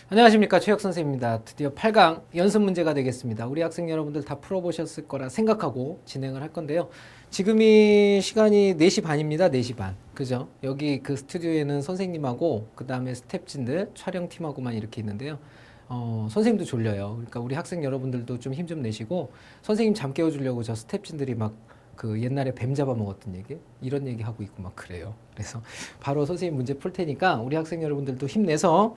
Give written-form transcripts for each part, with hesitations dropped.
안녕하십니까, 최혁 선생님입니다. 드디어 8강 연습 문제가 되겠습니다. 우리 학생 여러분들 다 풀어보셨을 거라 생각하고 진행을 할 건데요. 지금이 시간이 4시 반입니다. 4시 반. 그죠? 여기 그 스튜디오에는 선생님하고 그 다음에 스태프진들, 촬영팀하고만 이렇게 있는데요. 선생님도 졸려요. 그러니까 우리 학생 여러분들도 좀 힘 좀 내시고, 선생님 잠 깨워주려고 저 스태프진들이 막 그 옛날에 뱀 잡아먹었던 얘기? 이런 얘기 하고 있고 막 그래요. 그래서 바로 선생님 문제 풀 테니까 우리 학생 여러분들도 힘내서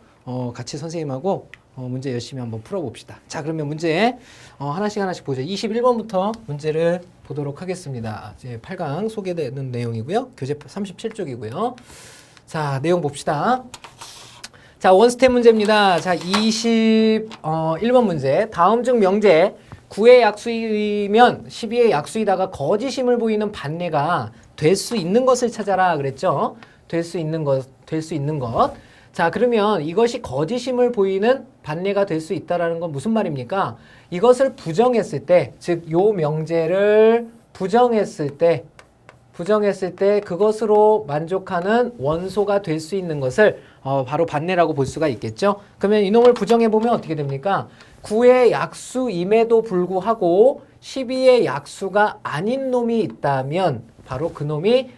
같이 선생님하고 문제 열심히 한번 풀어봅시다. 자, 그러면 문제 하나씩 보죠. 21번부터 문제를 보도록 하겠습니다. 이제 8강 소개되는 내용이고요. 교재 37쪽이고요. 자, 내용 봅시다. 자, 원스텝 문제입니다. 자, 21번 문제. 다음 중 명제 9의 약수이면 12의 약수이다가 거짓임을 보이는 반례가 될 수 있는 것을 찾아라 그랬죠. 될 수 있는 것. 자, 그러면 이것이 거짓임을 보이는 반례가 될 수 있다라는 건 무슨 말입니까? 이것을 부정했을 때, 즉 요 명제를 부정했을 때 그것으로 만족하는 원소가 될 수 있는 것을 바로 반례라고 볼 수가 있겠죠. 그러면 이놈을 부정해 보면 어떻게 됩니까? 9의 약수임에도 불구하고 12의 약수가 아닌 놈이 있다면 바로 그 놈이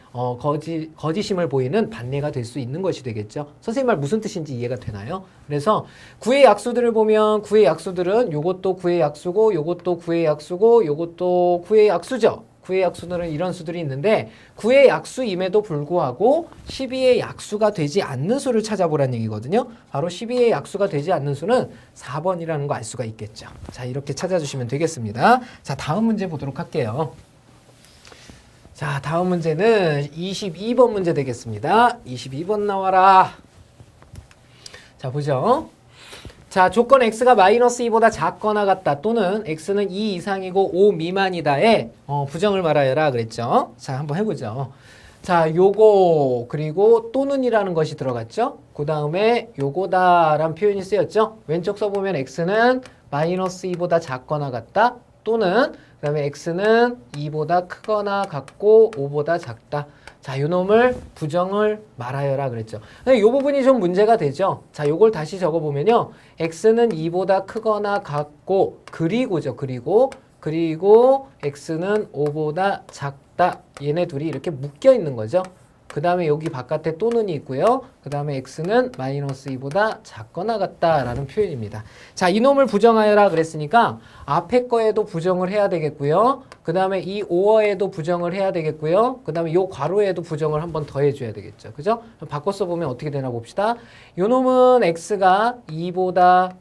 거짓임을 보이는 반례가 될 수 있는 것이 되겠죠. 선생님 말 무슨 뜻인지 이해가 되나요? 그래서 9의 약수들을 보면 9의 약수들은 요것도 9의 약수고 요것도 9의 약수고 요것도 9의 약수죠. 9의 약수들은 이런 수들이 있는데 9의 약수임에도 불구하고 12의 약수가 되지 않는 수를 찾아보라는 얘기거든요. 바로 12의 약수가 되지 않는 수는 4번이라는 거 알 수가 있겠죠. 자, 이렇게 찾아주시면 되겠습니다. 자, 다음 문제 보도록 할게요. 자, 다음 문제는 22번 문제 되겠습니다. 22번 나와라. 자, 보죠. 자, 조건 x가 마이너스 2보다 작거나 같다 또는 x는 2 이상이고 5 미만이다에 부정을 말하여라 그랬죠. 자, 한번 해보죠. 자, 요거 그리고 또는이라는 것이 들어갔죠. 그 다음에 요거다라는 표현이 쓰였죠. 왼쪽 써보면 x는 마이너스 2보다 작거나 같다 또는 그 다음에 x는 2보다 크거나 같고 5보다 작다. 자, 요 놈을 부정을 말하여라 그랬죠. 근데 요 부분이 좀 문제가 되죠. 자, 요걸 다시 적어보면요. x는 2보다 크거나 같고 그리고죠. 그리고 x는 5보다 작다. 얘네 둘이 이렇게 묶여 있는 거죠. 그 다음에 여기 바깥에 또는이 있고요. 그 다음에 x는 마이너스 2보다 작거나 같다라는 표현입니다. 자, 이놈을 부정하여라 그랬으니까 앞에 거에도 부정을 해야 되겠고요. 그 다음에 이 오어에도 부정을 해야 되겠고요. 그 다음에 요 괄호에도 부정을 한번 더 해줘야 되겠죠. 그죠? 바꿔 써보면 어떻게 되나 봅시다. 요 놈은 x가 2보다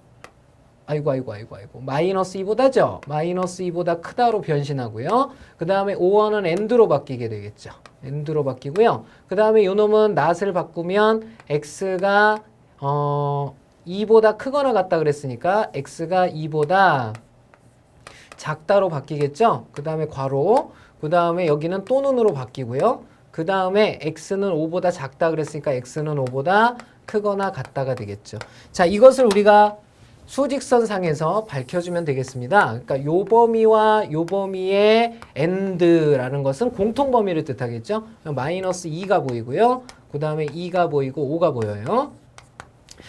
마이너스 2보다죠. 마이너스 2보다 크다로 변신하고요. 그 다음에 5원은 end로 바뀌게 되겠죠. end로 바뀌고요. 그 다음에 요 놈은 not을 바꾸면 x가 2보다 크거나 같다 그랬으니까 x가 2보다 작다로 바뀌겠죠. 그 다음에 괄호, 그 다음에 여기는 또는으로 바뀌고요. 그 다음에 x는 5보다 작다 그랬으니까 x는 5보다 크거나 같다가 되겠죠. 자, 이것을 우리가 수직선상에서 밝혀주면 되겠습니다. 그러니까 요 범위와 요 범위의 end라는 것은 공통범위를 뜻하겠죠. 마이너스 2가 보이고요. 그 다음에 2가 보이고 5가 보여요.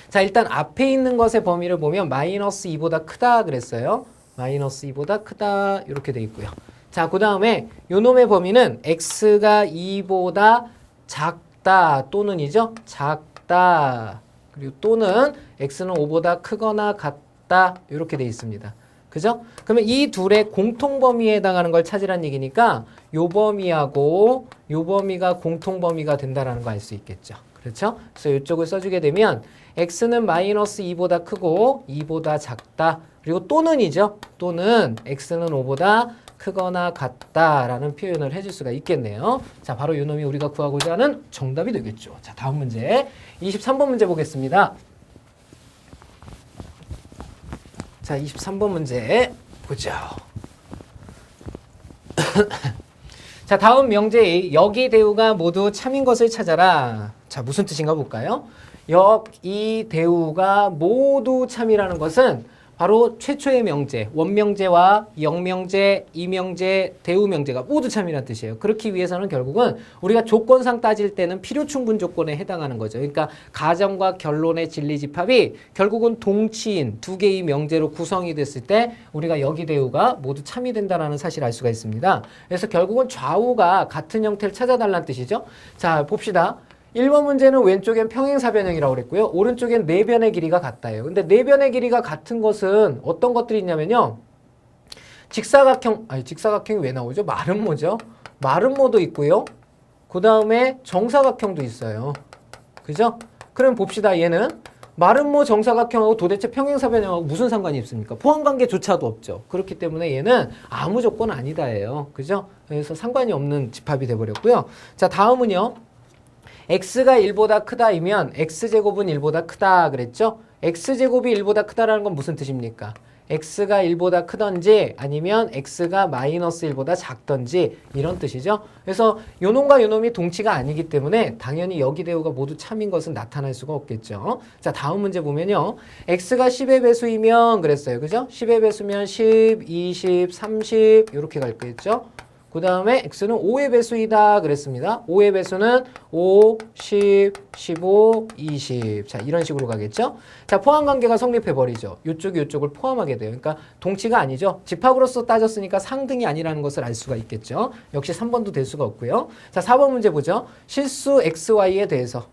자, 일단 앞에 있는 것의 범위를 보면 마이너스 2보다 크다 그랬어요. 마이너스 2보다 크다 이렇게 돼 있고요. 자, 그 다음에 요 놈의 범위는 x가 2보다 작다 또는이죠. 작다. 그리고 또는 x는 5보다 크거나 같다 이렇게 돼 있습니다. 그죠? 그러면 이 둘의 공통범위에 해당하는 걸 찾으란 얘기니까 요 범위하고 요 범위가 공통범위가 된다는 거 알 수 있겠죠. 그렇죠? 그래서 이쪽을 써주게 되면 x는 마이너스 2보다 크고 2보다 작다. 그리고 또는이죠. 또는 x는 5보다 크거나 같다라는 표현을 해줄 수가 있겠네요. 자, 바로 요 놈이 우리가 구하고자 하는 정답이 되겠죠. 자, 다음 문제 23번 문제 보겠습니다. 자, 23번 문제 보죠. 자, 다음 명제의 역이 대우가 모두 참인 것을 찾아라. 자, 무슨 뜻인가 볼까요? 역, 이, 대우가 모두 참이라는 것은 바로 최초의 명제, 원명제와 영명제, 이명제, 대우명제가 모두 참이라는 뜻이에요. 그렇기 위해서는 결국은 우리가 조건상 따질 때는 필요충분 조건에 해당하는 거죠. 그러니까 가정과 결론의 진리집합이 결국은 동치인 두 개의 명제로 구성이 됐을 때 우리가 여기 대우가 모두 참이 된다는 사실을 알 수가 있습니다. 그래서 결국은 좌우가 같은 형태를 찾아달라는 뜻이죠. 자, 봅시다. 1번 문제는 왼쪽엔 평행사변형이라고 그랬고요. 오른쪽엔 내변의 길이가 같다예요. 근데 내변의 길이가 같은 것은 어떤 것들이 있냐면요. 직사각형이 왜 나오죠? 마름모죠. 마름모도 있고요. 그 다음에 정사각형도 있어요. 그죠? 그럼 봅시다. 얘는 마름모 정사각형하고 도대체 평행사변형하고 무슨 상관이 있습니까? 포함관계조차도 없죠. 그렇기 때문에 얘는 아무 조건 아니다예요. 그죠? 그래서 상관이 없는 집합이 돼버렸고요. 자, 다음은요. x가 1보다 크다이면 x제곱은 1보다 크다 그랬죠? x제곱이 1보다 크다라는 건 무슨 뜻입니까? x가 1보다 크던지 아니면 x가 마이너스 1보다 작던지 이런 뜻이죠. 그래서 요놈과 요놈이 동치가 아니기 때문에 당연히 여기 대우가 모두 참인 것은 나타날 수가 없겠죠. 자, 다음 문제 보면요. x가 10의 배수이면 그랬어요. 그죠? 10의 배수면 10, 20, 30 이렇게 갈 거겠죠. 그 다음에 x는 5의 배수이다 그랬습니다. 5의 배수는 5, 10, 15, 20. 자, 이런 식으로 가겠죠. 자, 포함관계가 성립해버리죠. 이쪽이 이쪽을 포함하게 돼요. 그러니까 동치가 아니죠. 집합으로서 따졌으니까 상등이 아니라는 것을 알 수가 있겠죠. 역시 3번도 될 수가 없고요. 자, 4번 문제 보죠. 실수 xy에 대해서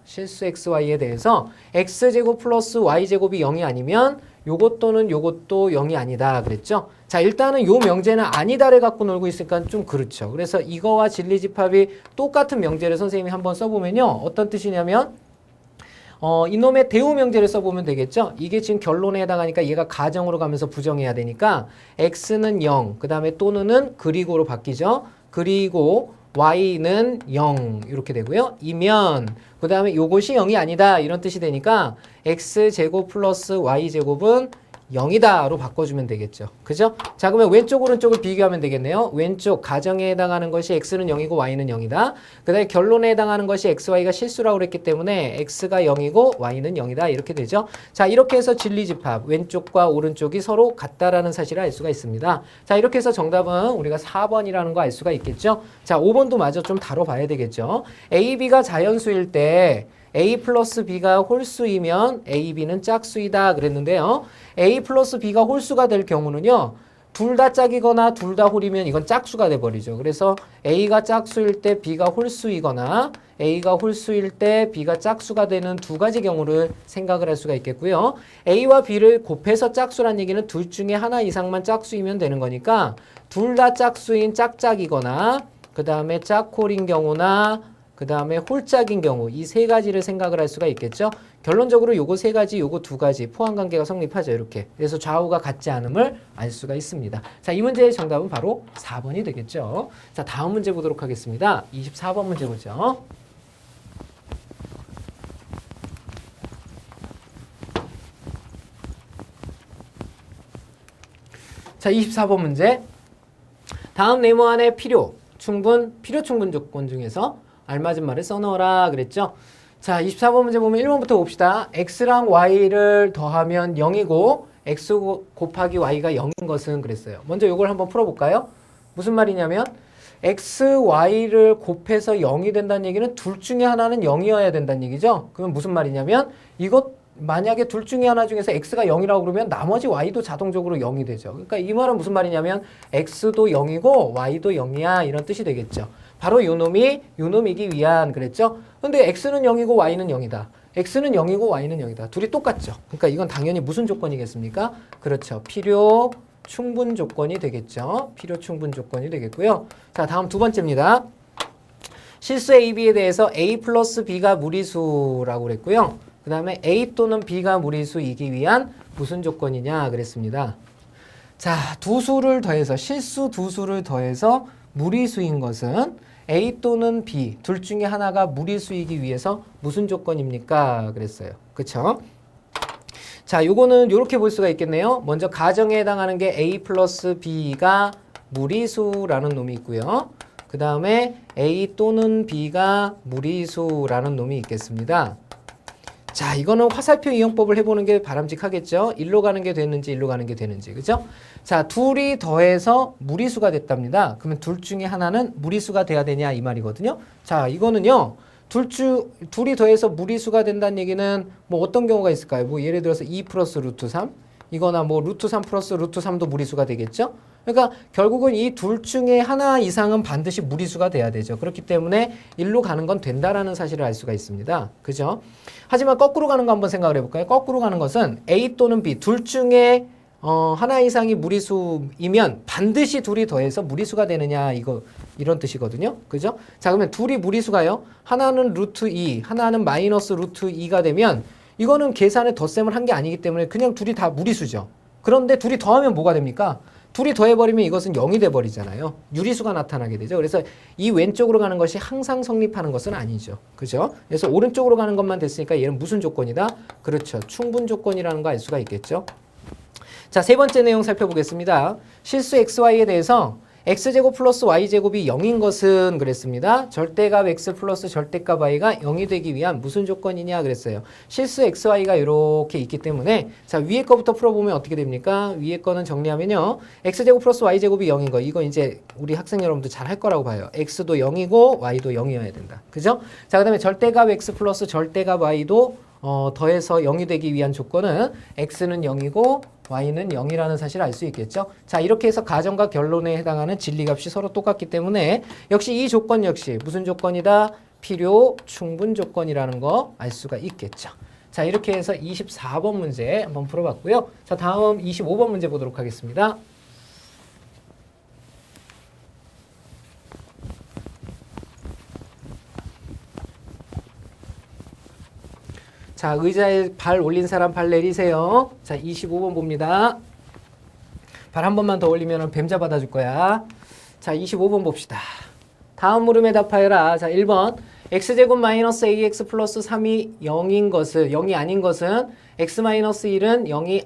x제곱 플러스 y제곱이 0이 아니면 요것 또는 요것도 0이 아니다 그랬죠. 자, 일단은 요 명제는 아니다를 갖고 놀고 있으니까 좀 그렇죠. 그래서 이거와 진리집합이 똑같은 명제를 선생님이 한번 써보면요. 어떤 뜻이냐면 이놈의 대우 명제를 써보면 되겠죠. 이게 지금 결론에 해당하니까 얘가 가정으로 가면서 부정해야 되니까 x는 0, 그 다음에 또는은 그리고로 바뀌죠. 그리고 y는 0 이렇게 되고요. 이면 그 다음에 요것이 0이 아니다 이런 뜻이 되니까 x제곱 플러스 y제곱은 0이다로 바꿔주면 되겠죠. 그죠? 자, 그러면 왼쪽 오른쪽을 비교하면 되겠네요. 왼쪽 가정에 해당하는 것이 x는 0이고 y는 0이다. 그 다음에 결론에 해당하는 것이 x, y가 실수라고 그랬기 때문에 x가 0이고 y는 0이다. 이렇게 되죠. 자, 이렇게 해서 진리집합 왼쪽과 오른쪽이 서로 같다라는 사실을 알 수가 있습니다. 자, 이렇게 해서 정답은 우리가 4번이라는 거 알 수가 있겠죠. 자, 5번도 마저 좀 다뤄봐야 되겠죠. a, b가 자연수일 때 a 플러스 b가 홀수이면 a, b는 짝수이다 그랬는데요. a 플러스 b가 홀수가 될 경우는요. 둘 다 짝이거나 둘 다 홀이면 이건 짝수가 돼버리죠. 그래서 a가 짝수일 때 b가 홀수이거나 a가 홀수일 때 b가 짝수가 되는 두 가지 경우를 생각을 할 수가 있겠고요. a와 b를 곱해서 짝수란 얘기는 둘 중에 하나 이상만 짝수이면 되는 거니까 둘 다 짝수인 짝짝이거나 그 다음에 짝홀인 경우나 그 다음에 홀짝인 경우 이 세 가지를 생각을 할 수가 있겠죠. 결론적으로 요거 세 가지, 요거 두 가지 포함관계가 성립하죠. 이렇게. 그래서 좌우가 같지 않음을 알 수가 있습니다. 자, 이 문제의 정답은 바로 4번이 되겠죠. 자, 다음 문제 보도록 하겠습니다. 24번 문제 보죠. 자, 24번 문제. 다음 네모안의 필요 충분 조건 중에서 알맞은 말을 써넣어라 그랬죠. 자, 24번 문제 보면 1번부터 봅시다. x랑 y를 더하면 0이고 x 곱하기 y가 0인 것은 그랬어요. 먼저 이걸 한번 풀어볼까요? 무슨 말이냐면 x, y를 곱해서 0이 된다는 얘기는 둘 중에 하나는 0이어야 된다는 얘기죠. 그러면 무슨 말이냐면 이것 만약에 둘 중에 하나 중에서 x가 0이라고 그러면 나머지 y도 자동적으로 0이 되죠. 그러니까 이 말은 무슨 말이냐면 x도 0이고 y도 0이야 이런 뜻이 되겠죠. 바로 요놈이기 위한 그랬죠. 근데 x는 0이고 y는 0이다. x는 0이고 y는 0이다. 둘이 똑같죠. 그러니까 이건 당연히 무슨 조건이겠습니까? 그렇죠. 필요 충분 조건이 되겠죠. 필요 충분 조건이 되겠고요. 자, 다음 두 번째입니다. 실수 a, b에 대해서 a 플러스 b가 무리수라고 그랬고요. 그 다음에 a 또는 b가 무리수이기 위한 무슨 조건이냐 그랬습니다. 자, 두 수를 더해서 실수 두 수를 더해서 무리수인 것은 A 또는 B 둘 중에 하나가 무리수이기 위해서 무슨 조건입니까? 그랬어요. 그쵸? 자, 요거는 요렇게 볼 수가 있겠네요. 먼저 가정에 해당하는 게 A 플러스 B가 무리수라는 놈이 있고요. 그 다음에 A 또는 B가 무리수라는 놈이 있겠습니다. 자, 이거는 화살표 이용법을 해보는 게 바람직하겠죠. 일로 가는 게 되는지 일로 가는 게 되는지. 그죠? 자, 둘이 더해서 무리수가 됐답니다. 그러면 둘 중에 하나는 무리수가 돼야 되냐 이 말이거든요. 자, 이거는요. 둘이 더해서 무리수가 된다는 얘기는 뭐 어떤 경우가 있을까요? 뭐 예를 들어서 2 플러스 루트 3 이거나 뭐 루트 3 플러스 루트 3도 무리수가 되겠죠? 그러니까 결국은 이 둘 중에 하나 이상은 반드시 무리수가 돼야 되죠. 그렇기 때문에 일로 가는 건 된다라는 사실을 알 수가 있습니다. 그죠? 하지만 거꾸로 가는 거 한번 생각을 해볼까요? 거꾸로 가는 것은 A 또는 B 둘 중에 하나 이상이 무리수이면 반드시 둘이 더해서 무리수가 되느냐 이런 뜻이거든요. 그죠? 자, 그러면 둘이 무리수가요. 하나는 루트 2, 하나는 마이너스 루트 2가 되면 이거는 계산에 덧셈을 한 게 아니기 때문에 그냥 둘이 다 무리수죠. 그런데 둘이 더하면 뭐가 됩니까? 둘이 더해버리면 이것은 0이 돼버리잖아요. 유리수가 나타나게 되죠. 그래서 이 왼쪽으로 가는 것이 항상 성립하는 것은 아니죠. 그죠? 그래서 오른쪽으로 가는 것만 됐으니까 얘는 무슨 조건이다? 그렇죠. 충분 조건이라는 거 알 수가 있겠죠. 자, 세 번째 내용 살펴보겠습니다. 실수 xy에 대해서 x제곱 플러스 y제곱이 0인 것은 그랬습니다. 절대값 x 플러스 절대값 y가 0이 되기 위한 무슨 조건이냐 그랬어요. 실수 xy가 이렇게 있기 때문에 자, 위에 거부터 풀어보면 어떻게 됩니까? 위에 거는 정리하면요. x제곱 플러스 y제곱이 0인 거 이거 이제 우리 학생 여러분들 잘 할 거라고 봐요. x도 0이고 y도 0이어야 된다. 그죠? 자, 그 다음에 절대값 x 플러스 절대값 y도 더해서 0이 되기 위한 조건은 x는 0이고 y는 0이라는 사실을 알 수 있겠죠. 자, 이렇게 해서 가정과 결론에 해당하는 진리값이 서로 똑같기 때문에 역시 이 조건 역시 무슨 조건이다? 필요 충분 조건이라는 거 알 수가 있겠죠. 자, 이렇게 해서 24번 문제 한번 풀어봤고요. 자, 다음 25번 문제 보도록 하겠습니다. 자, 의자에 발 올린 사람 발 내리세요. 자, 25번 봅니다. 발 한 번만 더 올리면 뱀 잡아다 줄 거야. 자, 25번 봅시다. 다음 물음에 답하여라. 자, 1번. x제곱 마이너스 ax 플러스 3이 0인 것은, 0이 아닌 것은 x 마이너스 1은 0이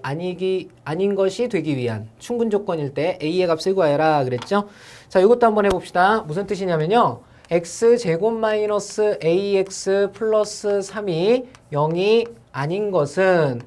아닌 것이 되기 위한 충분 조건일 때 a의 값을 구하여라. 그랬죠? 자, 이것도 한번 해봅시다. 무슨 뜻이냐면요. x제곱 마이너스 ax 플러스 3이 0이 아닌 것은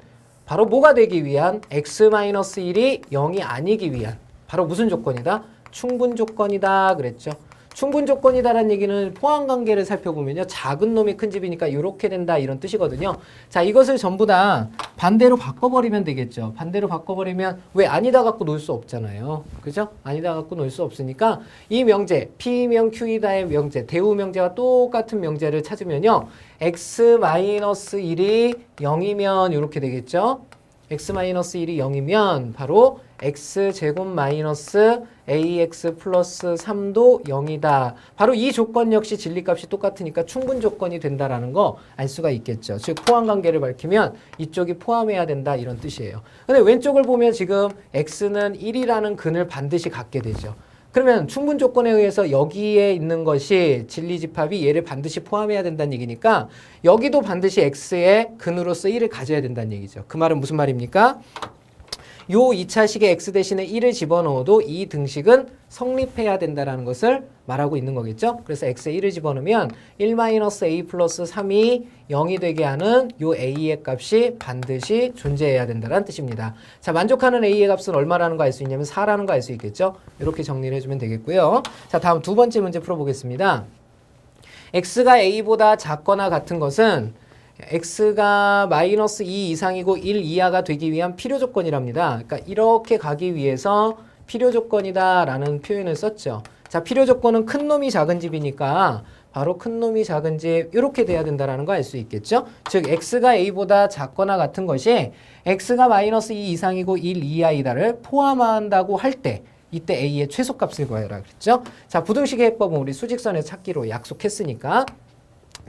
바로 뭐가 되기 위한 x 마이너스 1이 0이 아니기 위한 바로 무슨 조건이다? 충분 조건이다 그랬죠. 충분 조건이다라는 얘기는 포함관계를 살펴보면요. 작은 놈이 큰 집이니까 이렇게 된다 이런 뜻이거든요. 자, 이것을 전부 다 반대로 바꿔버리면 되겠죠. 반대로 바꿔버리면 왜 아니다 갖고 놓을 수 없잖아요. 그죠? 아니다 갖고 놓을 수 없으니까 이 명제, P명 Q이다의 명제, 대우 명제와 똑같은 명제를 찾으면요. x-1이 0이면 이렇게 되겠죠. x-1이 0이면 바로 x제곱 마이너스 ax 플러스 3도 0이다. 바로 이 조건 역시 진리값이 똑같으니까 충분 조건이 된다라는 거 알 수가 있겠죠. 즉 포함관계를 밝히면 이쪽이 포함해야 된다 이런 뜻이에요. 근데 왼쪽을 보면 지금 x는 1이라는 근을 반드시 갖게 되죠. 그러면 충분 조건에 의해서 여기에 있는 것이 진리집합이 얘를 반드시 포함해야 된다는 얘기니까 여기도 반드시 x의 근으로서 1을 가져야 된다는 얘기죠. 그 말은 무슨 말입니까? 요 2차식에 x 대신에 1을 집어넣어도 이 등식은 성립해야 된다는 것을 말하고 있는 거겠죠. 그래서 x에 1을 집어넣으면 1-a 플러스 3이 0이 되게 하는 요 a의 값이 반드시 존재해야 된다는 뜻입니다. 자, 만족하는 a의 값은 얼마라는 거 알 수 있냐면 4라는 거 알 수 있겠죠. 이렇게 정리를 해주면 되겠고요. 자, 다음 두 번째 문제 풀어보겠습니다. x가 a보다 작거나 같은 것은 x가 마이너스 2 이상이고 1 이하가 되기 위한 필요 조건이랍니다. 그러니까 이렇게 가기 위해서 필요 조건이다 라는 표현을 썼죠. 자, 필요 조건은 큰 놈이 작은 집이니까 바로 큰 놈이 작은 집 이렇게 돼야 된다는 거 알 수 있겠죠. 즉 x가 a보다 작거나 같은 것이 x가 마이너스 2 이상이고 1 이하이다를 포함한다고 할 때 이때 a의 최소값을 구하라 그랬죠. 자, 부등식의 해법은 우리 수직선에서 찾기로 약속했으니까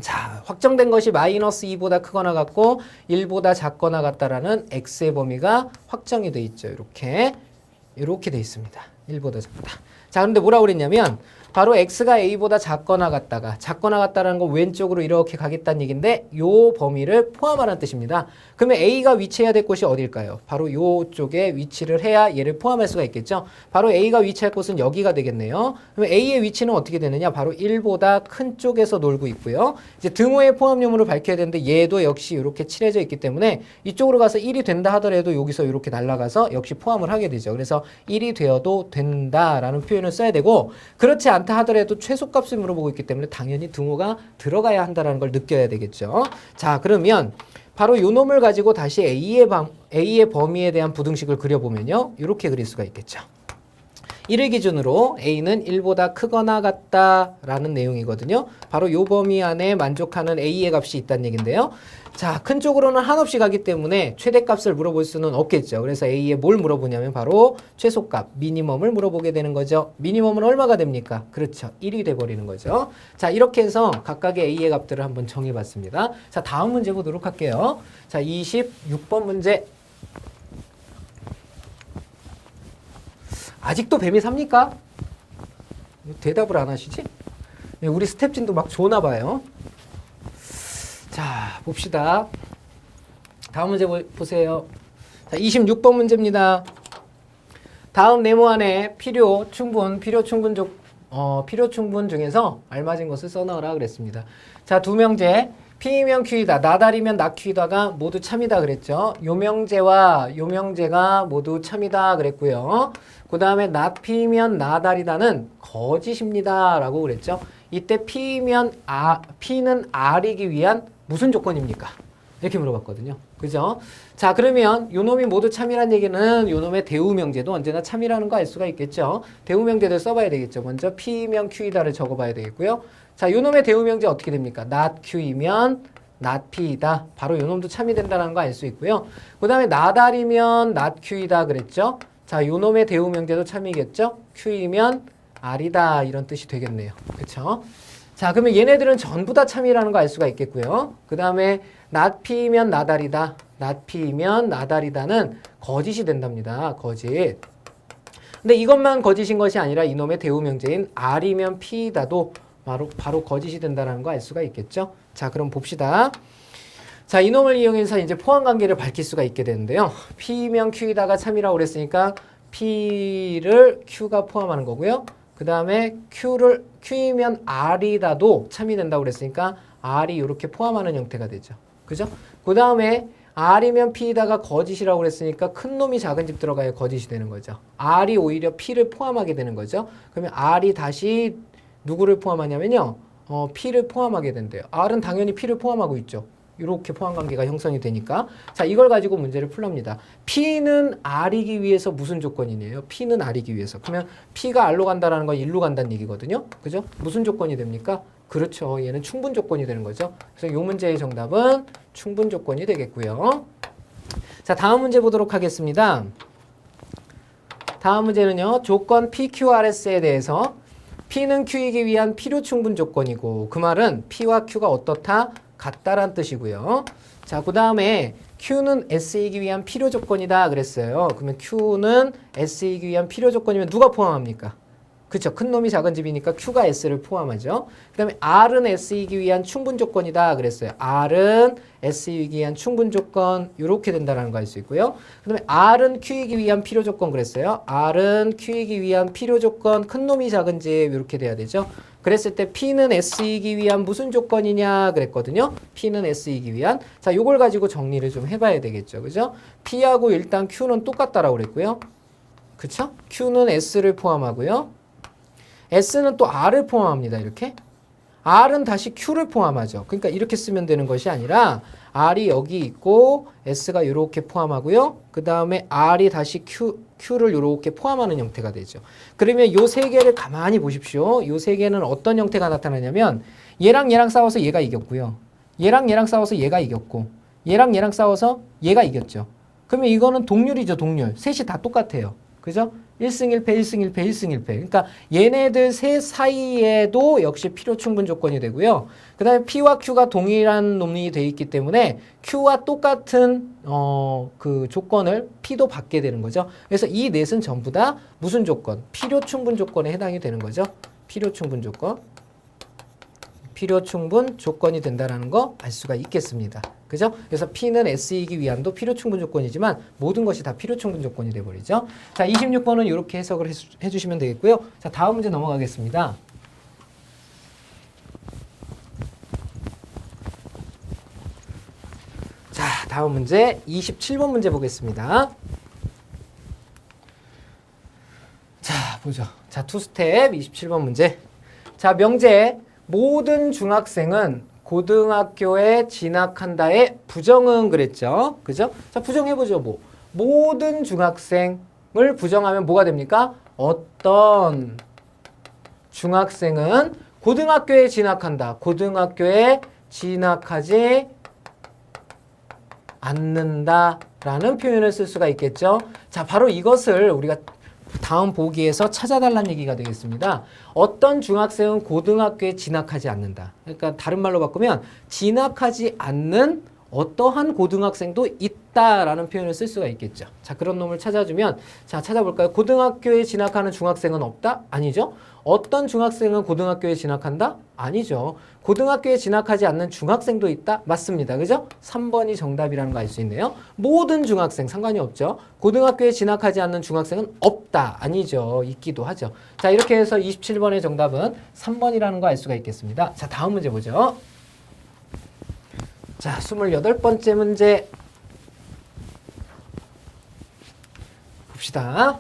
자, 확정된 것이 마이너스 2보다 크거나 같고 1보다 작거나 같다라는 x의 범위가 확정이 돼 있죠. 이렇게 돼 있습니다. 1보다 작다. 자, 그런데 뭐라고 그랬냐면 바로 x가 a보다 작거나 같다라는 건 왼쪽으로 이렇게 가겠다는 얘기인데 요 범위를 포함하라는 뜻입니다. 그러면 a가 위치해야 될 곳이 어딜까요? 바로 요쪽에 위치를 해야 얘를 포함할 수가 있겠죠. 바로 a가 위치할 곳은 여기가 되겠네요. 그러면 a의 위치는 어떻게 되느냐? 바로 1보다 큰 쪽에서 놀고 있고요. 이제 등호의 포함유무를 밝혀야 되는데 얘도 역시 이렇게 칠해져 있기 때문에 이쪽으로 가서 1이 된다 하더라도 여기서 이렇게 날아가서 역시 포함을 하게 되죠. 그래서 1이 되어도 된다라는 표현을 써야 되고, 그렇지 않다 하더라도 최소값을 물어보고 있기 때문에 당연히 등호가 들어가야 한다는 걸 느껴야 되겠죠. 자, 그러면 바로 요 놈을 가지고 다시 A의 범위에 대한 부등식을 그려보면요. 이렇게 그릴 수가 있겠죠. 이를 기준으로 A는 1보다 크거나 같다라는 내용이거든요. 바로 요 범위 안에 만족하는 A의 값이 있다는 얘기인데요. 자, 큰 쪽으로는 한없이 가기 때문에 최대값을 물어볼 수는 없겠죠. 그래서 A에 뭘 물어보냐면 바로 최소값, 미니멈을 물어보게 되는 거죠. 미니멈은 얼마가 됩니까? 그렇죠. 1이 돼버리는 거죠. 자, 이렇게 해서 각각의 A의 값들을 한번 정해봤습니다. 자, 다음 문제 보도록 할게요. 자, 26번 문제. 아직도 뱀이 삽니까? 대답을 안 하시지? 우리 스텝진도 막 좋나 봐요. 자, 봅시다. 다음 문제 보세요. 자, 26번 문제입니다. 다음 네모 안에 필요 충분 중에서 알맞은 것을 써넣으라 그랬습니다. 자, 두 명제. P이면 Q이다, 나달이면 낙Q이다가 모두 참이다 그랬죠. 요명제와 요명제가 모두 참이다 그랬고요. 그 다음에 낙P면 나달이다는 거짓입니다 라고 그랬죠. 이때 P는 R이기 위한 무슨 조건입니까? 이렇게 물어봤거든요. 그죠? 자, 그러면 요놈이 모두 참이란 얘기는 요놈의 대우명제도 언제나 참이라는 거 알 수가 있겠죠. 대우명제를 써봐야 되겠죠. 먼저 P면 Q이다를 적어봐야 되겠고요. 자, 요놈의 대우명제 어떻게 됩니까? not Q이면 not P이다. 바로 요놈도 참이 된다는 거 알 수 있고요. 그 다음에 나달이면 not Q이다 그랬죠. 자, 요놈의 대우명제도 참이겠죠. Q이면 R이다 이런 뜻이 되겠네요. 그렇죠? 자, 그러면 얘네들은 전부 다 참이라는 거 알 수가 있겠고요. 그 다음에 not P이면 나달이다. not P이면 나달이다는 거짓이 된답니다. 거짓. 근데 이것만 거짓인 것이 아니라 이놈의 대우명제인 R이면 P이다도 바로 거짓이 된다는 거 알 수가 있겠죠. 자, 그럼 봅시다. 자, 이놈을 이용해서 이제 포함관계를 밝힐 수가 있게 되는데요. P면 Q이다가 참이라고 그랬으니까 P를 Q가 포함하는 거고요. 그 다음에 Q이면 R이다도 참이 된다고 그랬으니까 R이 이렇게 포함하는 형태가 되죠. 그죠? 그 다음에 R이면 P이다가 거짓이라고 그랬으니까 큰 놈이 작은 집 들어가야 거짓이 되는 거죠. R이 오히려 P를 포함하게 되는 거죠. 그러면 R이 다시 누구를 포함하냐면요. P를 포함하게 된대요. R은 당연히 P를 포함하고 있죠. 이렇게 포함관계가 형성이 되니까. 자, 이걸 가지고 문제를 풀랍니다. P는 R이기 위해서 무슨 조건이네요? P는 R이기 위해서. 그러면 P가 R로 간다라는 건 1로 간다는 얘기거든요. 그죠? 무슨 조건이 됩니까? 그렇죠. 얘는 충분 조건이 되는 거죠. 그래서 이 문제의 정답은 충분 조건이 되겠고요. 자, 다음 문제 보도록 하겠습니다. 다음 문제는요. 조건 PQRS에 대해서 P는 Q이기 위한 필요 충분 조건이고, 그 말은 P와 Q가 어떻다? 같다란 뜻이고요. 자, 그 다음에 Q는 S이기 위한 필요 조건이다 그랬어요. 그러면 Q는 S이기 위한 필요 조건이면 누가 포함합니까? 그쵸. 큰 놈이 작은 집이니까 Q가 S를 포함하죠. 그 다음에 R은 S이기 위한 충분 조건이다 그랬어요. R은 S이기 위한 충분 조건 이렇게 된다는 거 알 수 있고요. 그 다음에 R은 Q이기 위한 필요 조건 그랬어요. R은 Q이기 위한 필요 조건 큰 놈이 작은 집 이렇게 돼야 되죠. 그랬을 때 P는 S이기 위한 무슨 조건이냐 그랬거든요. P는 S이기 위한. 자, 요걸 가지고 정리를 좀 해봐야 되겠죠. 그죠? P하고 일단 Q는 똑같다라고 그랬고요. 그쵸? Q는 S를 포함하고요. S는 또 R을 포함합니다. 이렇게. R은 다시 Q를 포함하죠. 그러니까 이렇게 쓰면 되는 것이 아니라 R이 여기 있고 S가 이렇게 포함하고요. 그 다음에 R이 다시 Q를 이렇게 포함하는 형태가 되죠. 그러면 요 세 개를 가만히 보십시오. 요 세 개는 어떤 형태가 나타나냐면 얘랑 얘랑 싸워서 얘가 이겼고요. 얘랑 얘랑 싸워서 얘가 이겼고 얘랑 얘랑 싸워서 얘가 이겼죠. 그러면 이거는 동률이죠. 동률. 셋이 다 똑같아요. 그죠? 1승 1패, 1승 1패, 1승 1패. 그러니까 얘네들 셋 사이에도 역시 필요 충분 조건이 되고요. 그 다음에 P와 Q가 동일한 놈이 돼 있기 때문에 Q와 똑같은 그 조건을 P도 받게 되는 거죠. 그래서 이 넷은 전부 다 무슨 조건? 필요 충분 조건에 해당이 되는 거죠. 필요 충분 조건. 필요 충분 조건이 된다는 거 알 수가 있겠습니다. 그죠? 그래서 P는 S이기 위함도 필요 충분 조건이지만 모든 것이 다 필요 충분 조건이 돼버리죠. 자, 26번은 이렇게 해석을 해주시면 되겠고요. 자, 다음 문제 넘어가겠습니다. 자, 다음 문제 27번 문제 보겠습니다. 자, 보죠. 자, 투스텝 27번 문제. 자, 명제. 모든 중학생은 고등학교에 진학한다의 부정은 그랬죠. 그죠? 자, 부정해보죠. 뭐. 모든 중학생을 부정하면 뭐가 됩니까? 어떤 중학생은 고등학교에 진학한다. 고등학교에 진학하지 않는다라는 표현을 쓸 수가 있겠죠. 자, 바로 이것을 우리가 다음 보기에서 찾아달라는 얘기가 되겠습니다. 어떤 중학생은 고등학교에 진학하지 않는다. 그러니까 다른 말로 바꾸면 진학하지 않는 어떠한 고등학생도 있다라는 표현을 쓸 수가 있겠죠. 자, 그런 놈을 찾아주면 자, 찾아볼까요? 고등학교에 진학하는 중학생은 없다? 아니죠. 어떤 중학생은 고등학교에 진학한다? 아니죠. 고등학교에 진학하지 않는 중학생도 있다? 맞습니다. 그죠? 3번이 정답이라는 거 알 수 있네요. 모든 중학생 상관이 없죠. 고등학교에 진학하지 않는 중학생은 없다. 아니죠. 있기도 하죠. 자, 이렇게 해서 27번의 정답은 3번이라는 거 알 수가 있겠습니다. 자, 다음 문제 보죠. 자, 28번째 문제 봅시다.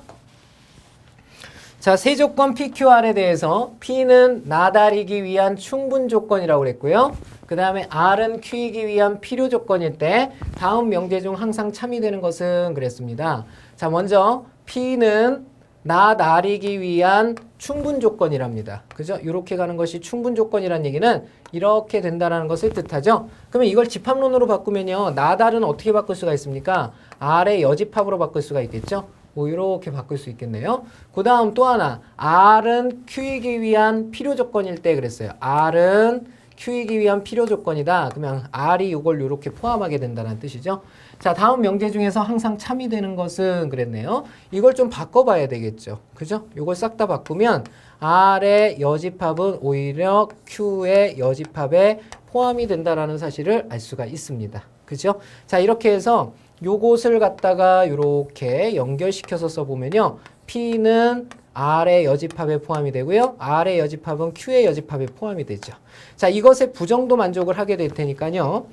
자, 세조건 PQR에 대해서 P는 나다리기 위한 충분 조건이라고 그랬고요. 그 다음에 R은 Q이기 위한 필요 조건일 때 다음 명제 중 항상 참이되는 것은 그랬습니다. 자, 먼저 P는 나다리기 위한 충분 조건이랍니다. 그죠? 이렇게 가는 것이 충분 조건이란 얘기는 이렇게 된다는 것을 뜻하죠. 그러면 이걸 집합론으로 바꾸면요. 나달은 어떻게 바꿀 수가 있습니까? R의 여집합으로 바꿀 수가 있겠죠. 뭐 이렇게 바꿀 수 있겠네요. 그 다음 또 하나 R은 Q이기 위한 필요 조건일 때 그랬어요. R은 Q이기 위한 필요 조건이다. 그러면 R이 이걸 이렇게 포함하게 된다는 뜻이죠. 자, 다음 명제 중에서 항상 참이 되는 것은 그랬네요. 이걸 좀 바꿔봐야 되겠죠. 그죠? 이걸 싹 다 바꾸면 R의 여집합은 오히려 Q의 여집합에 포함이 된다는 사실을 알 수가 있습니다. 그죠? 자, 이렇게 해서 요것을 갖다가 이렇게 연결시켜서 써보면요. P는 R의 여집합에 포함이 되고요. R의 여집합은 Q의 여집합에 포함이 되죠. 자, 이것의 부정도 만족을 하게 될 테니까요.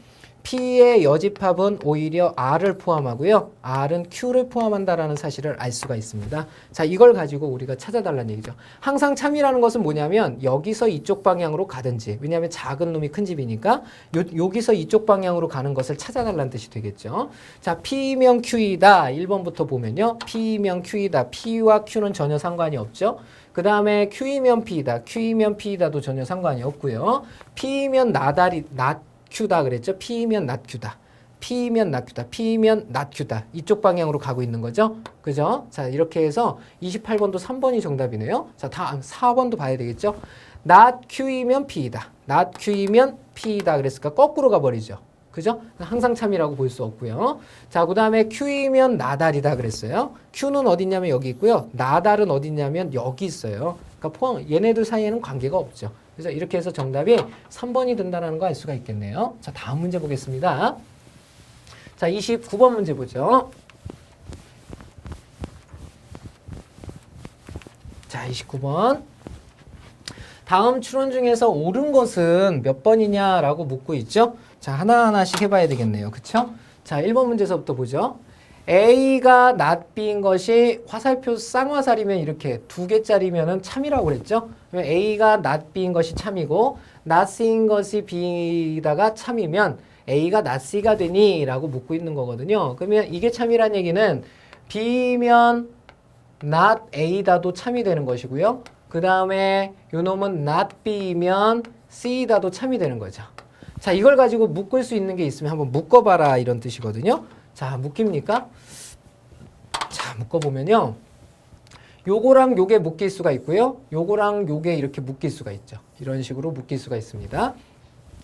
P의 여집합은 오히려 R을 포함하고요. R은 Q를 포함한다라는 사실을 알 수가 있습니다. 자, 이걸 가지고 우리가 찾아달라는 얘기죠. 항상 참이라는 것은 뭐냐면 여기서 이쪽 방향으로 가든지 왜냐하면 작은 놈이 큰 집이니까 여기서 이쪽 방향으로 가는 것을 찾아달라는 뜻이 되겠죠. 자, P면 Q이다. 1번부터 보면요. P면 Q이다. P와 Q는 전혀 상관이 없죠. 그 다음에 Q이면 P이다. Q이면 P이다도 전혀 상관이 없고요. P면 Q다 그랬죠? P면 not Q다. P면 not Q다. P면 not Q다. 이쪽 방향으로 가고 있는 거죠? 그죠? 자, 이렇게 해서 28번도 3번이 정답이네요. 자, 다음 4번도 봐야 되겠죠? not Q이면 P이다. not Q이면 P이다. 그랬으니까 거꾸로 가버리죠. 그죠? 항상 참이라고 볼 수 없고요. 자, 그 다음에 Q이면 나달이다 그랬어요. Q는 어디 있냐면 여기 있고요. 나달은 어디 있냐면 여기 있어요. 그러니까 얘네들 사이에는 관계가 없죠. 그래서 이렇게 해서 정답이 3번이 된다는 거 알 수가 있겠네요. 자, 다음 문제 보겠습니다. 자, 29번 문제 보죠. 자, 29번. 다음 추론 중에서 옳은 것은 몇 번이냐라고 묻고 있죠. 자, 하나하나씩 해봐야 되겠네요. 그쵸? 자, 1번 문제서부터 보죠. A가 not B인 것이 화살표 쌍화살이면 이렇게 2개짜리면은 참이라고 그랬죠? 그러면 A가 not B인 것이 참이고 not C인 것이 B다가 참이면 A가 not C가 되니? 라고 묻고 있는 거거든요. 그러면 이게 참이란 얘기는 B면 not A다도 참이 되는 것이고요. 그 다음에 요 놈은 not B면 C다도 참이 되는 거죠. 자, 이걸 가지고 묶을 수 있는 게 있으면 한번 묶어봐라 이런 뜻이거든요. 자, 묶입니까? 자, 묶어보면요. 요거랑 요게 묶일 수가 있고요. 요거랑 요게 이렇게 묶일 수가 있죠. 이런 식으로 묶일 수가 있습니다.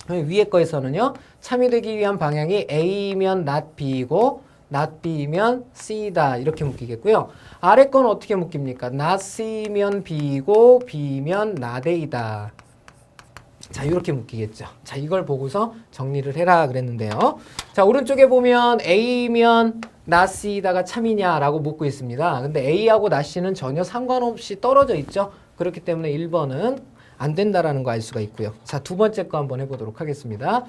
위에 거에서는요. 참이 되기 위한 방향이 A면 not B이고 not B면 C다 이렇게 묶이겠고요. 아래 건 어떻게 묶입니까? not C면 B고 B면 not A다. 자, 이렇게 묶이겠죠. 자, 이걸 보고서 정리를 해라 그랬는데요. 자, 오른쪽에 보면 A면 not C다가 참이냐라고 묻고 있습니다. 근데 A하고 not C는 전혀 상관없이 떨어져 있죠. 그렇기 때문에 1번은 안 된다라는 거 알 수가 있고요. 자, 두 번째 거 한번 해보도록 하겠습니다.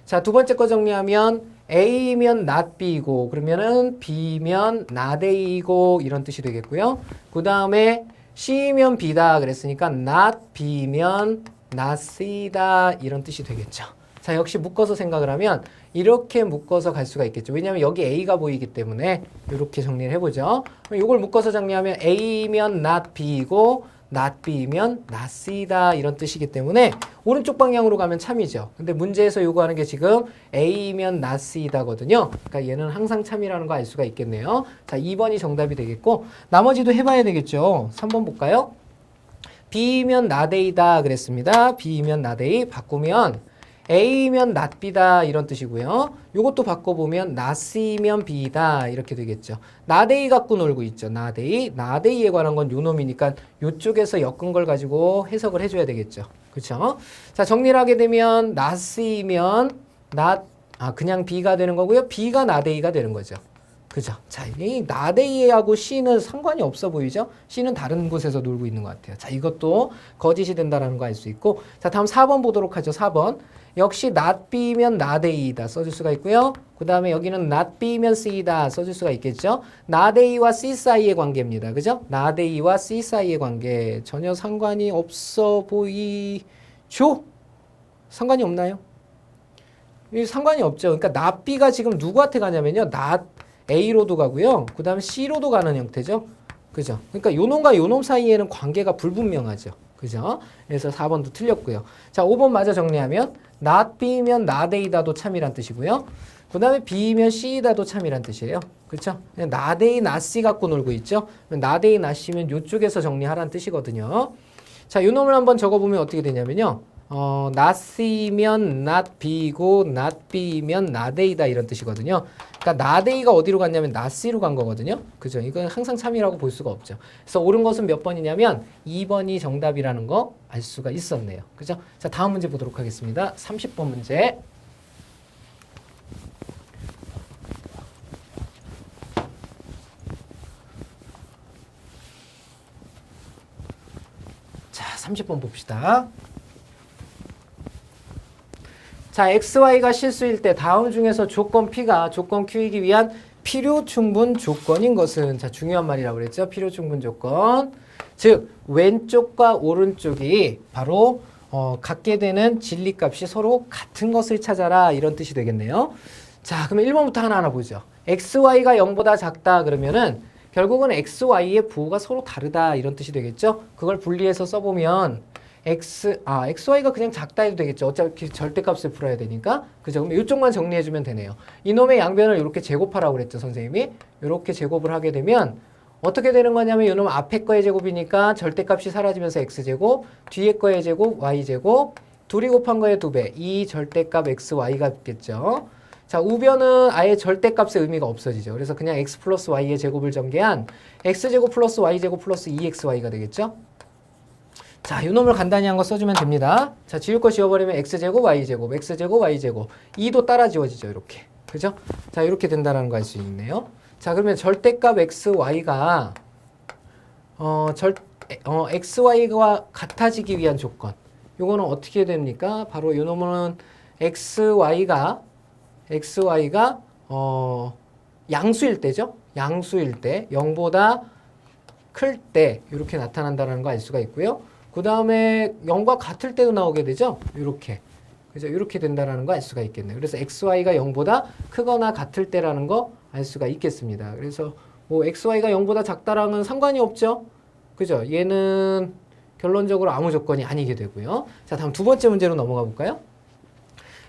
자, 두 번째 거 정리하면 A면 not B고 그러면은 B면 not A고 이런 뜻이 되겠고요. 그 다음에 C면 B다 그랬으니까 not B면 not C다 이런 뜻이 되겠죠. 자, 역시 묶어서 생각을 하면 이렇게 묶어서 갈 수가 있겠죠. 왜냐하면 여기 A가 보이기 때문에 이렇게 정리를 해보죠. 이걸 묶어서 정리하면 A면 not B고 not B면 not C다 이런 뜻이기 때문에 오른쪽 방향으로 가면 참이죠. 근데 문제에서 요구하는 게 지금 A면 not C다거든요. 그러니까 얘는 항상 참이라는 거 알 수가 있겠네요. 자, 2번이 정답이 되겠고 나머지도 해봐야 되겠죠. 3번 볼까요? B면 not A다 그랬습니다. B면 not A 바꾸면 A면 not B다 이런 뜻이고요. 요것도 바꿔보면 not C면 B다 이렇게 되겠죠. not A 갖고 놀고 있죠. not A. not A에 관한 건 요 놈이니까 요쪽에서 엮은 걸 가지고 해석을 해줘야 되겠죠. 그렇죠? 자, 정리를 하게 되면 not C면 그냥 B가 되는 거고요. B가 not A가 되는 거죠. 그죠? 자, 이 not A하고 C는 상관이 없어 보이죠? C는 다른 곳에서 놀고 있는 것 같아요. 자, 이것도 거짓이 된다는 거 알 수 있고 자, 다음 4번 보도록 하죠. 4번. 역시 not B면 not A다 써줄 수가 있고요. 그 다음에 여기는 not B면 C다 써줄 수가 있겠죠. not A와 C 사이의 관계입니다. 그죠? not A와 C 사이의 관계 전혀 상관이 없어 보이죠? 상관이 없나요? 상관이 없죠. 그러니까 not B가 지금 누구한테 가냐면요. not A로도 가고요. 그 다음에 C로도 가는 형태죠. 그죠? 그러니까 요놈과 요놈 사이에는 관계가 불분명하죠. 그죠? 그래서 4번도 틀렸고요. 자, 5번 마저 정리하면 not B면 not A다도 참이란 뜻이고요. 그 다음에 B면 C다도 참이란 뜻이에요. 그렇죠? not A, not C 갖고 놀고 있죠. not A, not C면 요쪽에서 정리하라는 뜻이거든요. 자, 요 놈을 한번 적어보면 어떻게 되냐면요. not C면 not B고 not B면 not A다 이런 뜻이거든요. 그러니까 not A가 어디로 갔냐면 not C로 간 거거든요. 그죠? 이건 항상 참이라고 볼 수가 없죠. 그래서 옳은 것은 몇 번이냐면 2번이 정답이라는 거 알 수가 있었네요. 그죠? 자, 다음 문제 보도록 하겠습니다. 30번 문제. 자, 30번 봅시다. 자, XY가 실수일 때 다음 중에서 조건 P가 조건 Q이기 위한 필요 충분 조건인 것은 자, 중요한 말이라고 그랬죠. 필요 충분 조건. 즉, 왼쪽과 오른쪽이 바로 갖게 되는 진리값이 서로 같은 것을 찾아라 이런 뜻이 되겠네요. 자, 그러면 1번부터 하나하나 보죠. XY가 0보다 작다 그러면은 결국은 XY의 부호가 서로 다르다 이런 뜻이 되겠죠. 그걸 분리해서 써보면 XY가 그냥 작다 해도 되겠죠. 어차피 절대값을 풀어야 되니까. 그죠? 그럼 이쪽만 정리해주면 되네요. 이놈의 양변을 이렇게 제곱하라고 그랬죠, 선생님이. 이렇게 제곱을 하게 되면 어떻게 되는 거냐면 이놈 앞에 거의 제곱이니까 절대값이 사라지면서 X제곱, 뒤에 거의 제곱, Y제곱, 둘이 곱한 거의 2배, 이 절대값 XY가 있겠죠. 자, 우변은 아예 절대값의 의미가 없어지죠. 그래서 그냥 X 플러스 Y의 제곱을 전개한 X제곱 플러스 Y제곱 플러스 2XY가 되겠죠. 자, 이 놈을 간단히 한 거 써주면 됩니다. 자, 지울 거 지워버리면 X제곱, Y제곱, X제곱, Y제곱. 2도 따라 지워지죠, 이렇게. 그죠? 자, 이렇게 된다는 거 알 수 있네요. 자, 그러면 절대값 XY가, XY가 같아지기 위한 조건. 요거는 어떻게 됩니까? 바로 이 놈은 XY가, 양수일 때죠? 양수일 때, 0보다 클 때, 이렇게 나타난다는 거 알 수가 있고요. 그 다음에 0과 같을 때도 나오게 되죠? 이렇게. 그죠? 이렇게 된다는 거 알 수가 있겠네요. 그래서 XY가 0보다 크거나 같을 때라는 거 알 수가 있겠습니다. 그래서 뭐 XY가 0보다 작다랑은 상관이 없죠? 그죠? 얘는 결론적으로 아무 조건이 아니게 되고요. 자, 다음 두 번째 문제로 넘어가 볼까요?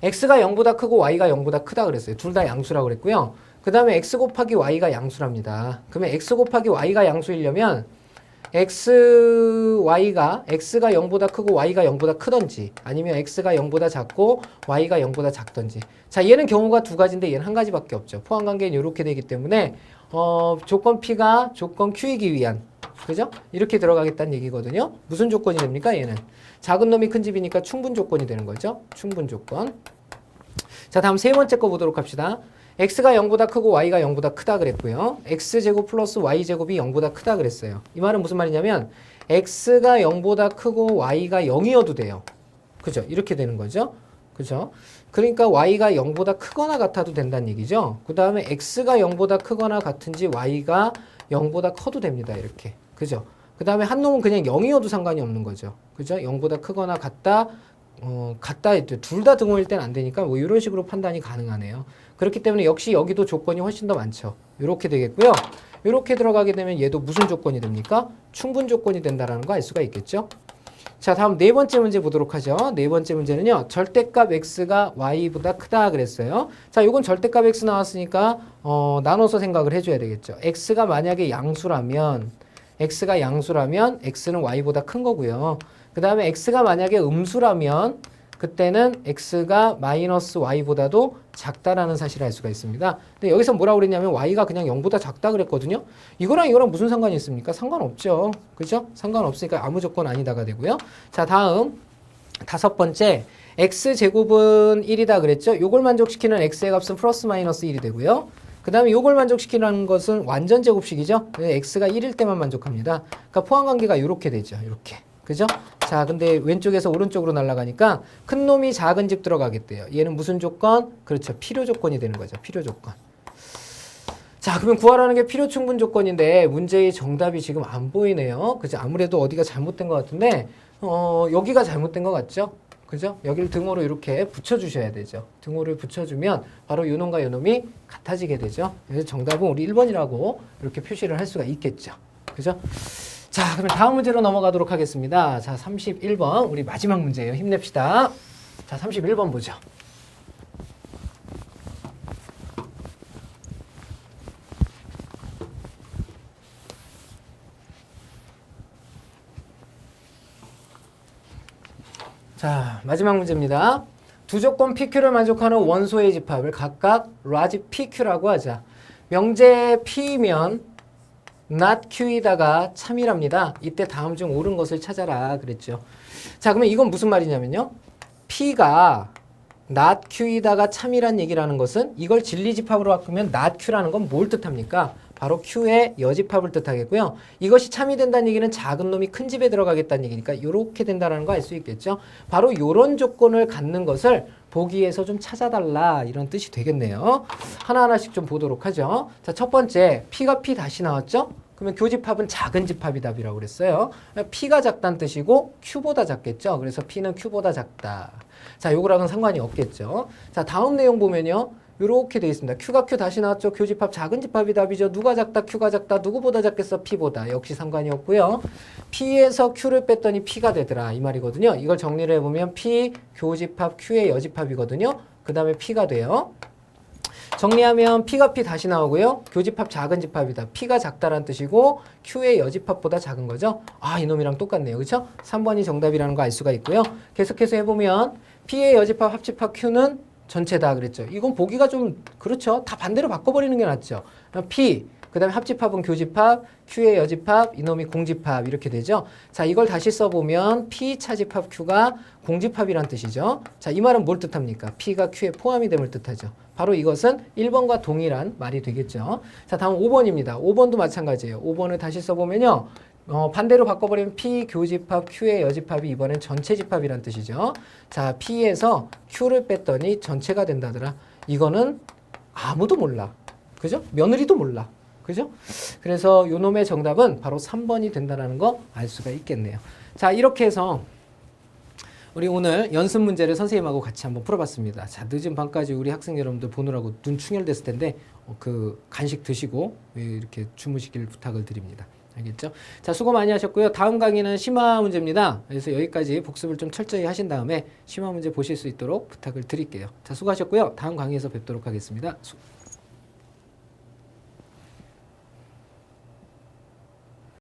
X가 0보다 크고 Y가 0보다 크다 그랬어요. 둘 다 양수라고 그랬고요. 그 다음에 X 곱하기 Y가 양수랍니다. 그러면 X 곱하기 Y가 양수이려면 x가 0보다 크고 y가 0보다 크던지 아니면 x가 0보다 작고 y가 0보다 작던지. 자, 얘는 경우가 두 가지인데 얘는 한 가지밖에 없죠. 포함관계는 이렇게 되기 때문에 조건 P가 조건 Q이기 위한, 그죠? 이렇게 들어가겠다는 얘기거든요. 무슨 조건이 됩니까? 얘는 작은 놈이 큰 집이니까 충분 조건이 되는 거죠. 충분 조건. 자, 다음 세 번째 거 보도록 합시다. x가 0보다 크고 y가 0보다 크다 그랬고요. x제곱 플러스 y제곱이 0보다 크다 그랬어요. 이 말은 무슨 말이냐면 x가 0보다 크고 y가 0이어도 돼요. 그죠? 이렇게 되는 거죠. 그죠? 그러니까 y가 0보다 크거나 같아도 된다는 얘기죠. 그 다음에 x가 0보다 크거나 같은지 y가 0보다 커도 됩니다. 이렇게. 그죠? 그 다음에 한 놈은 그냥 0이어도 상관이 없는 거죠. 그죠? 0보다 크거나 같다, 둘 다 등호일 땐 안 되니까 뭐 이런 식으로 판단이 가능하네요. 그렇기 때문에 역시 여기도 조건이 훨씬 더 많죠. 이렇게 되겠고요. 이렇게 들어가게 되면 얘도 무슨 조건이 됩니까? 충분 조건이 된다라는 거 알 수가 있겠죠. 자, 다음 네 번째 문제 보도록 하죠. 네 번째 문제는요. 절대값 x가 y보다 크다 그랬어요. 자, 이건 절대값 x 나왔으니까 나눠서 생각을 해줘야 되겠죠. x가 만약에 양수라면 x는 y보다 큰 거고요. 그 다음에 x가 만약에 음수라면 그때는 x가 마이너스 y보다도 작다라는 사실을 알 수가 있습니다. 근데 여기서 뭐라고 그랬냐면 y가 그냥 0보다 작다 그랬거든요. 이거랑 무슨 상관이 있습니까? 상관없죠. 그죠? 상관없으니까 아무 조건 아니다가 되고요. 자, 다음 다섯 번째 x제곱은 1이다 그랬죠? 요걸 만족시키는 x의 값은 플러스 마이너스 1이 되고요. 그 다음에 요걸 만족시키는 것은 완전 제곱식이죠. x가 1일 때만 만족합니다. 그러니까 포함관계가 이렇게 되죠. 이렇게. 그죠? 자, 근데 왼쪽에서 오른쪽으로 날아가니까 큰 놈이 작은 집 들어가겠대요. 얘는 무슨 조건? 그렇죠. 필요 조건이 되는 거죠. 필요 조건. 자, 그러면 구하라는 게 필요 충분 조건인데 문제의 정답이 지금 안 보이네요. 그죠? 아무래도 어디가 잘못된 것 같은데 여기가 잘못된 것 같죠? 그죠? 여기를 등호로 이렇게 붙여주셔야 되죠. 등호를 붙여주면 바로 요놈과 요놈이 같아지게 되죠. 그래서 정답은 우리 1번이라고 이렇게 표시를 할 수가 있겠죠. 그죠? 자, 그럼 다음 문제로 넘어가도록 하겠습니다. 자, 31번. 우리 마지막 문제예요. 힘냅시다. 자, 31번 보죠. 자, 마지막 문제입니다. 두 조건 PQ를 만족하는 원소의 집합을 각각 라지 PQ라고 하자. 명제 P면 not Q이다가 참이랍니다. 이때 다음 중 옳은 것을 찾아라 그랬죠. 자, 그러면 이건 무슨 말이냐면요. P가 not Q이다가 참이란 얘기라는 것은 이걸 진리집합으로 바꾸면 not Q라는 건 뭘 뜻합니까? 바로 Q의 여집합을 뜻하겠고요. 이것이 참이 된다는 얘기는 작은 놈이 큰 집에 들어가겠다는 얘기니까 이렇게 된다는 거 알 수 있겠죠. 바로 이런 조건을 갖는 것을 보기에서 좀 찾아달라 이런 뜻이 되겠네요. 하나하나씩 좀 보도록 하죠. 자, 첫 번째 P가 P 다시 나왔죠. 그러면 교집합은 작은 집합이 답이라고 그랬어요. P가 작다는 뜻이고 Q보다 작겠죠. 그래서 P는 Q보다 작다. 자, 요거랑은 상관이 없겠죠. 자, 다음 내용 보면요. 이렇게 되어 있습니다. Q가 Q 다시 나왔죠. 교집합 작은 집합이 답이죠. 누가 작다? Q가 작다. 누구보다 작겠어? P보다. 역시 상관이 없고요. P에서 Q를 뺐더니 P가 되더라. 이 말이거든요. 이걸 정리를 해보면 P 교집합 Q의 여집합이거든요. 그 다음에 P가 돼요. 정리하면 P가 P 다시 나오고요. 교집합 작은 집합이다. P가 작다라는 뜻이고 Q의 여집합보다 작은 거죠. 아, 이놈이랑 똑같네요. 그렇죠? 3번이 정답이라는 거 알 수가 있고요. 계속해서 해보면 P의 여집합 합집합 Q는 전체다 그랬죠. 이건 보기가 좀 그렇죠. 다 반대로 바꿔버리는 게 낫죠. P, 그 다음에 합집합은 교집합, Q의 여집합, 이놈이 공집합 이렇게 되죠. 자, 이걸 다시 써보면 P 차집합 Q가 공집합이란 뜻이죠. 자, 이 말은 뭘 뜻합니까? P가 Q에 포함이 됨을 뜻하죠. 바로 이것은 1번과 동일한 말이 되겠죠. 자, 다음 5번입니다. 5번도 마찬가지예요. 5번을 다시 써보면요. 반대로 바꿔버리면 P 교집합 Q의 여집합이 이번엔 전체 집합이란 뜻이죠. 자, P에서 Q를 뺐더니 전체가 된다더라. 이거는 아무도 몰라. 그죠? 며느리도 몰라. 그죠? 그래서 요놈의 정답은 바로 3번이 된다는 거 알 수가 있겠네요. 자, 이렇게 해서 우리 오늘 연습 문제를 선생님하고 같이 한번 풀어봤습니다. 자, 늦은 밤까지 우리 학생 여러분들 보느라고 눈 충혈됐을 텐데 그 간식 드시고 이렇게 주무시길 부탁을 드립니다. 알겠죠? 자, 수고 많이 하셨고요. 다음 강의는 심화 문제입니다. 그래서 여기까지 복습을 좀 철저히 하신 다음에 심화 문제 보실 수 있도록 부탁을 드릴게요. 자, 수고하셨고요. 다음 강의에서 뵙도록 하겠습니다.